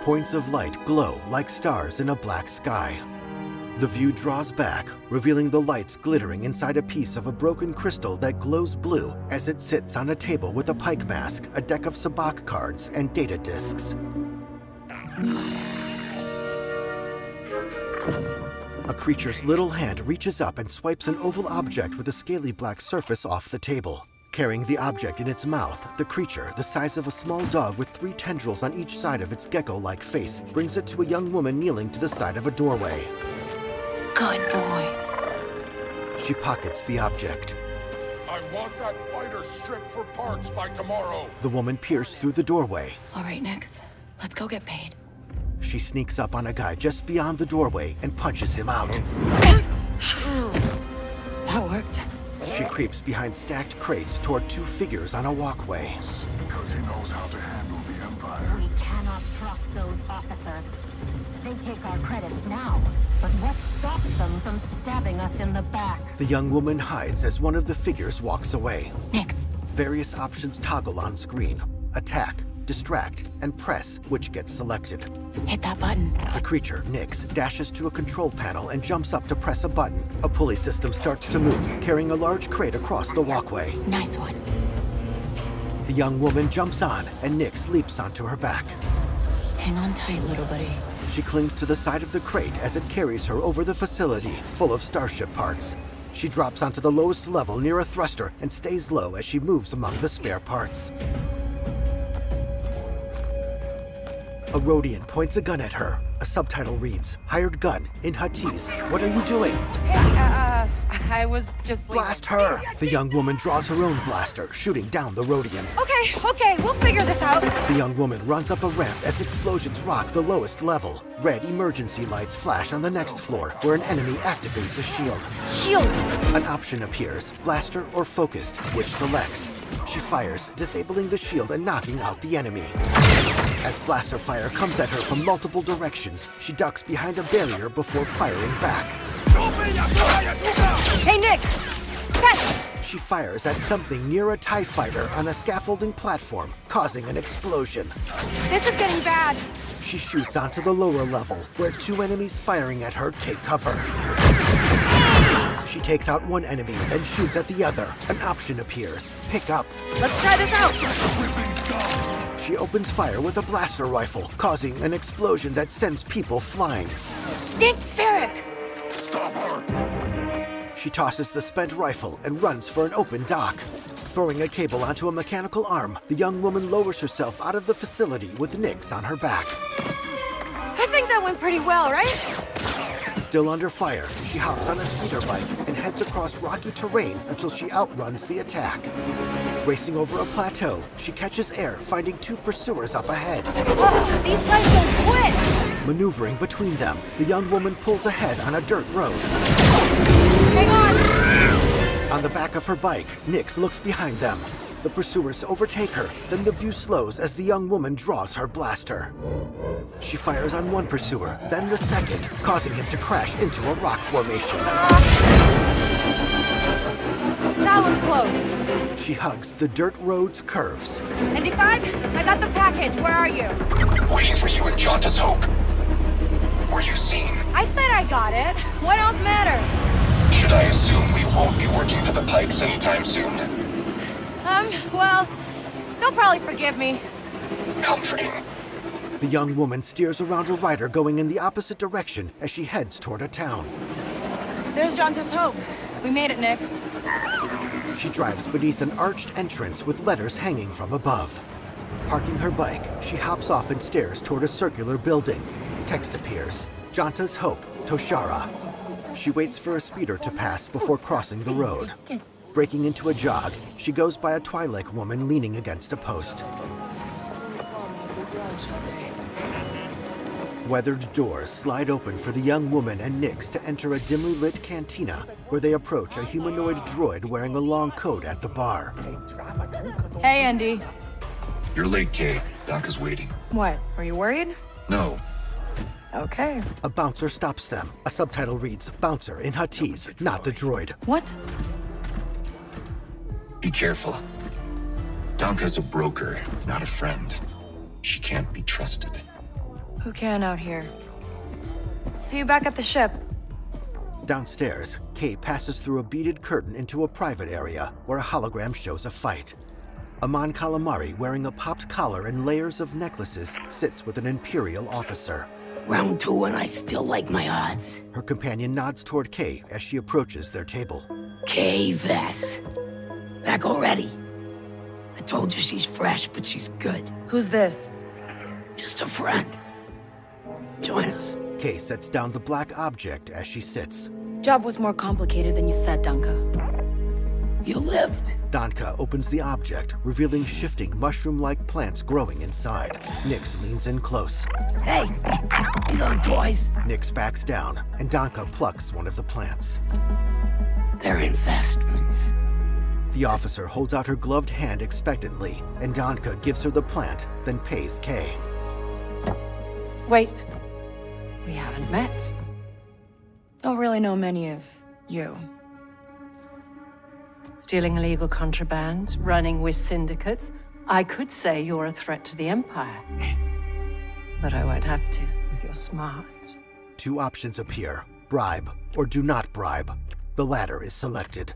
Points of light glow like stars in a black sky. The view draws back, revealing the lights glittering inside a piece of a broken crystal that glows blue as it sits on a table with a pike mask, a deck of sabacc cards, and data discs. A creature's little hand reaches up and swipes an oval object with a scaly black surface off the table. Carrying the object in its mouth, the creature, the size of a small dog with 3 tendrils on each side of its gecko-like face, brings it to a young woman kneeling to the side of a doorway. Good boy. She pockets the object. I want that fighter stripped for parts by tomorrow. The woman peers through the doorway. All right, Nix. Let's go get paid. She sneaks up on a guy just beyond the doorway and punches him out. That worked. She creeps behind stacked crates toward 2 figures on a walkway. Because he knows how to handle the Empire. We cannot trust those officers. They take our credits now, but what stops them from stabbing us in the back? The young woman hides as one of the figures walks away. Nix. Various options toggle on screen. Attack, distract, and press, which gets selected. Hit that button. The creature, Nix, dashes to a control panel and jumps up to press a button. A pulley system starts to move, carrying a large crate across the walkway. Nice one. The young woman jumps on, and Nix leaps onto her back. Hang on tight, little buddy. She clings to the side of the crate as it carries her over the facility, full of starship parts. She drops onto the lowest level near a thruster and stays low as she moves among the spare parts. A Rhodian points a gun at her. A subtitle reads, "Hired gun, in Huttese. What are you doing?" Hey, I was just leaving. Blast her! The young woman draws her own blaster, shooting down the Rhodian. Okay, we'll figure this out. The young woman runs up a ramp as explosions rock the lowest level. Red emergency lights flash on the next floor, where an enemy activates a shield. Shield! An option appears, blaster or focused, which selects. She fires, disabling the shield and knocking out the enemy. As blaster fire comes at her from multiple directions, she ducks behind a barrier before firing back. Hey, Nick! Catch! She fires at something near a TIE fighter on a scaffolding platform, causing an explosion. This is getting bad. She shoots onto the lower level, where 2 enemies firing at her take cover. She takes out one enemy, then shoots at the other. An option appears. Pick up. Let's try this out. She opens fire with a blaster rifle, causing an explosion that sends people flying. Dick Ferrick! Stop her! She tosses the spent rifle and runs for an open dock. Throwing a cable onto a mechanical arm, the young woman lowers herself out of the facility with Nix on her back. I think that went pretty well, right? Still under fire, she hops on a speeder bike and heads across rocky terrain until she outruns the attack. Racing over a plateau, she catches air, finding 2 pursuers up ahead. Oh, these guys don't quit! Maneuvering between them, the young woman pulls ahead on a dirt road. Hang on! On the back of her bike, Nix looks behind them. The pursuers overtake her, then the view slows as the young woman draws her blaster. She fires on one pursuer, then the second, causing him to crash into a rock formation. That was close. She hugs the dirt road's curves. ND5, I got the package. Where are you? Waiting for you in Jaunta's Hope. Were you seen? I said I got it. What else matters? Should I assume we won't be working for the Pikes anytime soon? Well, they'll probably forgive me. Comforting. The young woman steers around a rider going in the opposite direction as she heads toward a town. There's Jaunta's Hope. We made it, Nix. She drives beneath an arched entrance with letters hanging from above. Parking her bike, she hops off and stares toward a circular building. Text appears, Jaunta's Hope, Toshara. She waits for a speeder to pass before crossing the road. Breaking into a jog, she goes by a Twi'lek woman leaning against a post. Weathered doors slide open for the young woman and Nix to enter a dimly lit cantina, where they approach a humanoid droid wearing a long coat at the bar. Hey, Andy. You're late, Kay. Donka's waiting. What? Are you worried? No. Okay. A bouncer stops them. A subtitle reads, "Bouncer" in Huttese, not the droid. What? Be careful. Donka's a broker, not a friend. She can't be trusted. Who can out here? See you back at the ship. Downstairs, Kay passes through a beaded curtain into a private area where a hologram shows a fight. Amon Calamari, wearing a popped collar and layers of necklaces, sits with an Imperial officer. Round 2 and I still like my odds. Her companion nods toward Kay as she approaches their table. Kay Vess. Back already? I told you she's fresh, but she's good. Who's this? Just a friend. Join us. Kay sets down the black object as she sits. Job was more complicated than you said, Danka. You lived. Danka opens the object, revealing shifting mushroom-like plants growing inside. Nyx leans in close. Hey, these aren't toys. Nyx backs down, and Danka plucks one of the plants. They're investments. The officer holds out her gloved hand expectantly, and Danka gives her the plant, then pays Kay. Wait. We haven't met. Don't really know many of you. Stealing illegal contraband, running with syndicates. I could say you're a threat to the Empire. But I won't have to, if you're smart. 2 options appear: bribe or do not bribe. The latter is selected.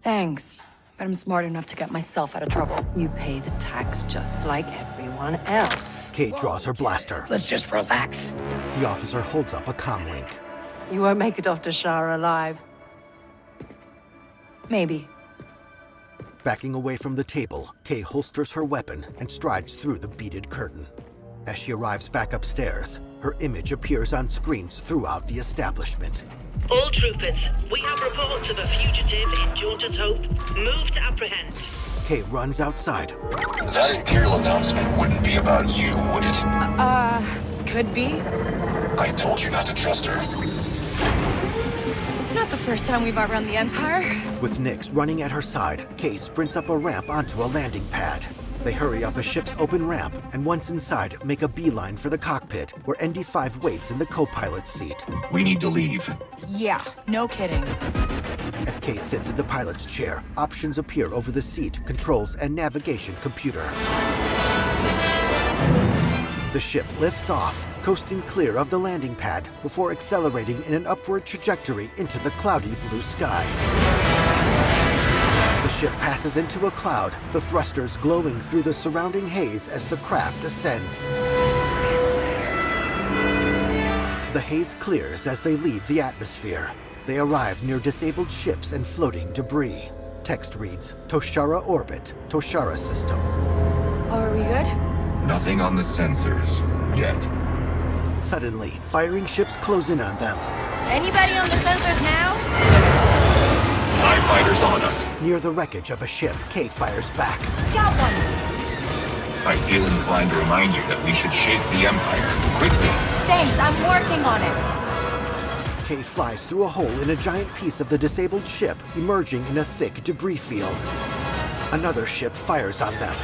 Thanks, but I'm smart enough to get myself out of trouble. You pay the tax just like everyone else. Kay draws her blaster. Let's just relax. The officer holds up a comlink. You won't make it off to Shara alive. Maybe. Backing away from the table, Kay holsters her weapon and strides through the beaded curtain. As she arrives back upstairs, her image appears on screens throughout the establishment. All troopers, we have reports of a fugitive in Jaunta's Hope. Move to apprehend. Kay runs outside. That Imperial announcement wouldn't be about you, would it? Could be. I told you not to trust her. Not the first time we've outrun the Empire. With Nyx running at her side, Kay sprints up a ramp onto a landing pad. They hurry up a ship's open ramp, and once inside, make a beeline for the cockpit, where ND5 waits in the co-pilot's seat. We need to leave. Yeah, no kidding. As Kay sits in the pilot's chair, options appear over the seat, controls, and navigation computer. The ship lifts off, coasting clear of the landing pad before accelerating in an upward trajectory into the cloudy blue sky. The ship passes into a cloud, the thrusters glowing through the surrounding haze as the craft ascends. The haze clears as they leave the atmosphere. They arrive near disabled ships and floating debris. Text reads, Toshara Orbit, Toshara System. Are we good? Nothing on the sensors, yet. Suddenly, firing ships close in on them. Anybody on the sensors now? TIE fighters on us. Near the wreckage of a ship, Kay fires back. Got one! I feel inclined to remind you that we should shake the Empire, quickly. Thanks, I'm working on it. Kay flies through a hole in a giant piece of the disabled ship, emerging in a thick debris field. Another ship fires on them.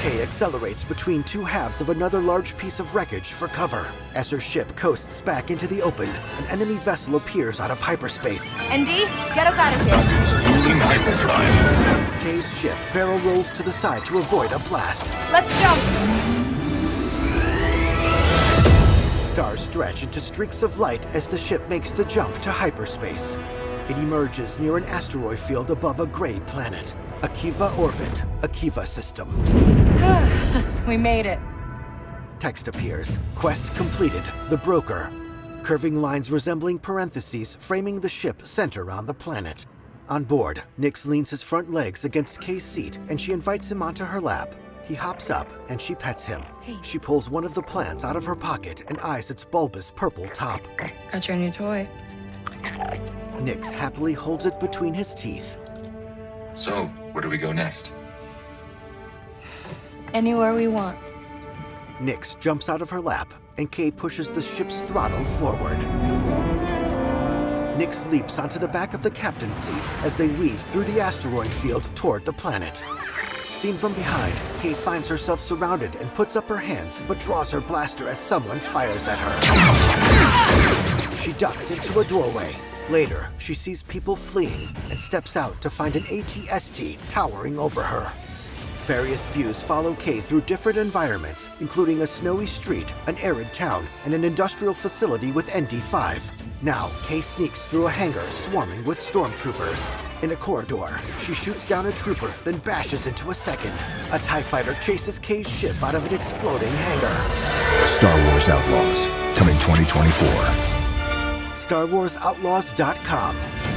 Kay accelerates between 2 halves of another large piece of wreckage for cover. As her ship coasts back into the open, an enemy vessel appears out of hyperspace. ND, get us out of here. Dueling hyperdrive. Kay's ship barrel rolls to the side to avoid a blast. Let's jump! Stars stretch into streaks of light as the ship makes the jump to hyperspace. It emerges near an asteroid field above a gray planet. Akiva Orbit, Akiva System. We made it. Text appears. Quest completed. The Broker. Curving lines resembling parentheses framing the ship center on the planet. On board, Nyx leans his front legs against Kay's seat and she invites him onto her lap. He hops up and she pets him. Hey. She pulls one of the plants out of her pocket and eyes its bulbous purple top. Got your new toy. Nyx happily holds it between his teeth. So, where do we go next? Anywhere we want. Nyx jumps out of her lap, and Kay pushes the ship's throttle forward. Nyx leaps onto the back of the captain's seat as they weave through the asteroid field toward the planet. Seen from behind, Kay finds herself surrounded and puts up her hands, but draws her blaster as someone fires at her. She ducks into a doorway. Later, she sees people fleeing and steps out to find an AT-ST towering over her. Various views follow Kay through different environments, including a snowy street, an arid town, and an industrial facility with ND5. Now, Kay sneaks through a hangar swarming with stormtroopers. In a corridor, she shoots down a trooper, then bashes into a second. A TIE fighter chases Kay's ship out of an exploding hangar. Star Wars Outlaws, coming 2024. StarWarsOutlaws.com.